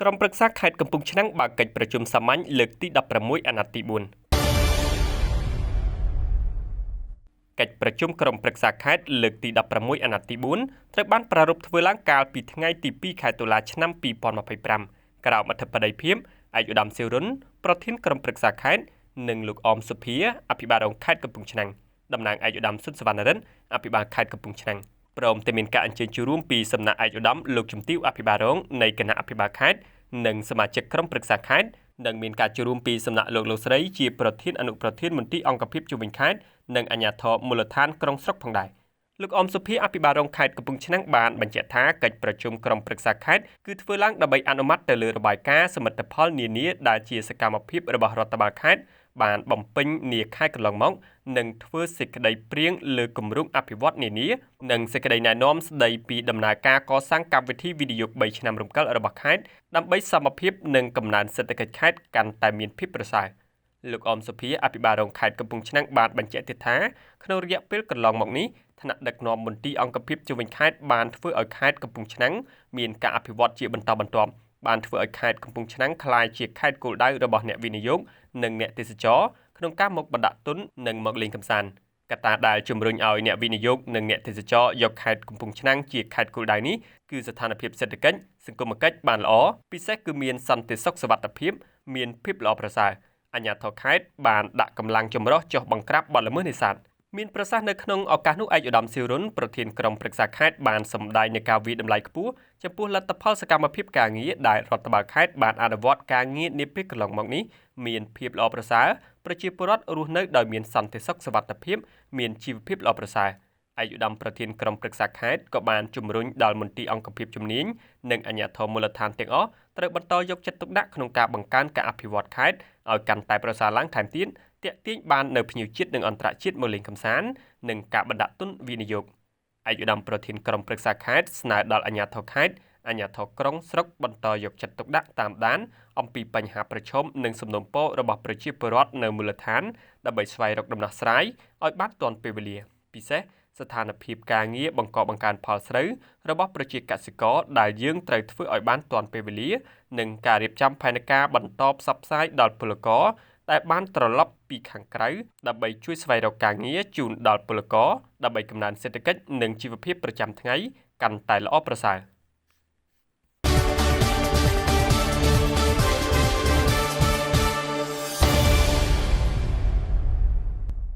ក្រុមប្រឹក្សាខេត្តកំពង់ឆ្នាំងបើកកិច្ចប្រជុំសាមញ្ញលើកទី16អាណត្តិទី4កិច្ចប្រជុំក្រុមប្រឹក្សាខេត្តលើកទី16អាណត្តិទី4ត្រូវបានប្រារព្ធធ្វើឡើងកាលពីថ្ងៃទី2ខែតុលាឆ្នាំ2025ក្រោមអធិបតីភាពឯកឧត្តមសៀវរុនប្រធានក្រុមប្រឹក្សាខេត្តនិងលោកអមសុភាអភិបាលរងខេត្តកំពង់ឆ្នាំងតំណាងឯកឧត្តមសុនសវណ្ណរិនអភិបាលខេត្តកំពង់ឆ្នាំងព្រមទាំងមានការអញ្ជើញចូលរួមពីសំណាក់ឯកឧត្តមលោកជំទាវអភិបាលរងនៃគណៈអភិបាលខេត្តនិងសមាជិកក្រុមប្រឹក្សាខេត្តនិងមានការចូលរួមពីសំណាក់លោកស្រីជាប្រធានអនុប្រធានមន្ទីរអង្គភាពជុំវិញខេត្តនិងអាជ្ញាធរមូលដ្ឋានក្រុងស្រុកផងដែរលោកអមសុភាអភិបាលរងខេត្តកំពង់ឆ្នាំងបានបញ្ជាក់ថាកិច្ចប្រជុំក្រុមប្រឹក្សាខេត្តគឺធ្វើឡើងដើម្បីអនុម័តទៅលើរបាយការណ៍សមិទ្ធផលនានាដែលជាសកម្មភាពរបស់រដ្ឋបាលខេត្តបានបំពេញនាខែកន្លងមកនិងធ្វើសេចក្តីព្រាងលើគម្រោងអភិវឌ្ឍន៍នានានិងសេចក្តីណែនាំស្តីពីដំណើរការកសាងកម្មវិធីវិនិយោគ3ឆ្នាំរំកិលរបស់ខេត្តដើម្បីសមភាពនិងកំណើនសេដ្ឋកិច្ចខេត្តកាន់តែមានភាពប្រសើរលោកអមសុភាអភិបាលរងខេត្តកំពង់ឆ្នាំងបានបញ្ជាក់ទៀតថាក្នុងរយៈពេលកន្លងមកនេះថ្នាក់ដឹកនាំមន្ទីរអង្គភាពជុំវិញខេត្តបានធ្វើឲ្យខេត្តកំពង់ឆ្នាំងមានការអភិវឌ្ឍជាបន្តបន្ទាប់បានធ្វើឲ្យខេត្តកំពង់ឆ្នាំងក្លាយជាខេត្តគោលដៅរបស់អ្នកវិនិយោគនិងអ្នកទេសចរក្នុងការមកបណ្ដាក់ទុននិងមកលេងកម្សាន្តកត្តាដែលជំរុញឲ្យអ្នកវិនិយោគនិងអ្នកទេសចរយកខេត្តកំពង់ឆ្នាំងជាខេត្តគោលដៅនេះគឺស្ថានភាពសេដ្ឋកិច្ចសង្គមគិច្ចបានល្អពិសេសគឺមានសន្តិសុខសុវត្ថិភាពមានភាពល្អប្រសើរអាជ្ញាធរខេត្តបានដាក់កម្លាំងចម្រុះចុះបង្ក្រាបបទល្មើសនេសាទមានប្រសាសន៍នៅក្នុងឱកាសនោះឯកឧត្តមសៀវរុនប្រធានក្រុមប្រឹក្សាខេត្តបានសម្ដែងនឹងការវិតម្លៃខ្ពស់ចំពោះលទ្ធផលសកម្មភាពការងារដែលរដ្ឋបាលខេត្តបានអនុវត្តការងារនាពេលកន្លងមកនេះមានភាពល្អប្រសើរប្រជាពលរដ្ឋរស់នៅដោយមានសន្តិសុខសុវត្ថិភាពមានជីវភាពល្អប្រសើរឯកឧត្តមប្រធានក្រុមប្រឹក្សាខេត្តក៏បានជំរុញដល់មន្ទីរអង្គភាពជំនាញនិងអាជ្ញាធរមូលដ្ឋានទាំងអស់ត្រូវបន្តយកចិត្តទុកដាក់ក្នុងការបង្កើនការអភិវឌ្ឍខេត្តឲ្យកាន់តែប្រសើរឡើងថែមទៀតទាក់ទាញបាននៅភ្ញៀវជាតិនិងអន្តរជាតិមកលេងកម្សាន្តនិងការបណ្ដាក់ទុនវិនិយោគឯកឧត្តមប្រធានក្រុមប្រឹក្សាខេត្តស្នើដល់អាជ្ញាធរខេត្តអាជ្ញាធរក្រុងស្រុកបន្តយកចិត្តទុកដាក់តាមដានអំពីបញ្ហាប្រឈមនិងសំណូមពររបស់ប្រជាពលរដ្ឋនៅមូលដ្ឋានដើម្បីស្វែងរកដំណោះស្រាយឲ្យបានទាន់ពេលវេលាពិសេសស្ថានភាពការងារបង្កបង្កើនផលស្រូវរបស់ប្រជាកសិករដែលយើងត្រូវធ្វើឲ្យបានទាន់ពេលវេលានិងការរៀបចំផែនការបន្តផ្សព្វផ្សាយដល់ពលករដែលបានត្រឡប់ពីខាងក្រៅដើម្បីជួយស្វែងរកការងារជូនដល់ពលករដើម្បីកំណើនសេដ្ឋកិច្ចនិងជីវភាពប្រចាំថ្ងៃកាន់តែល្អប្រសើរ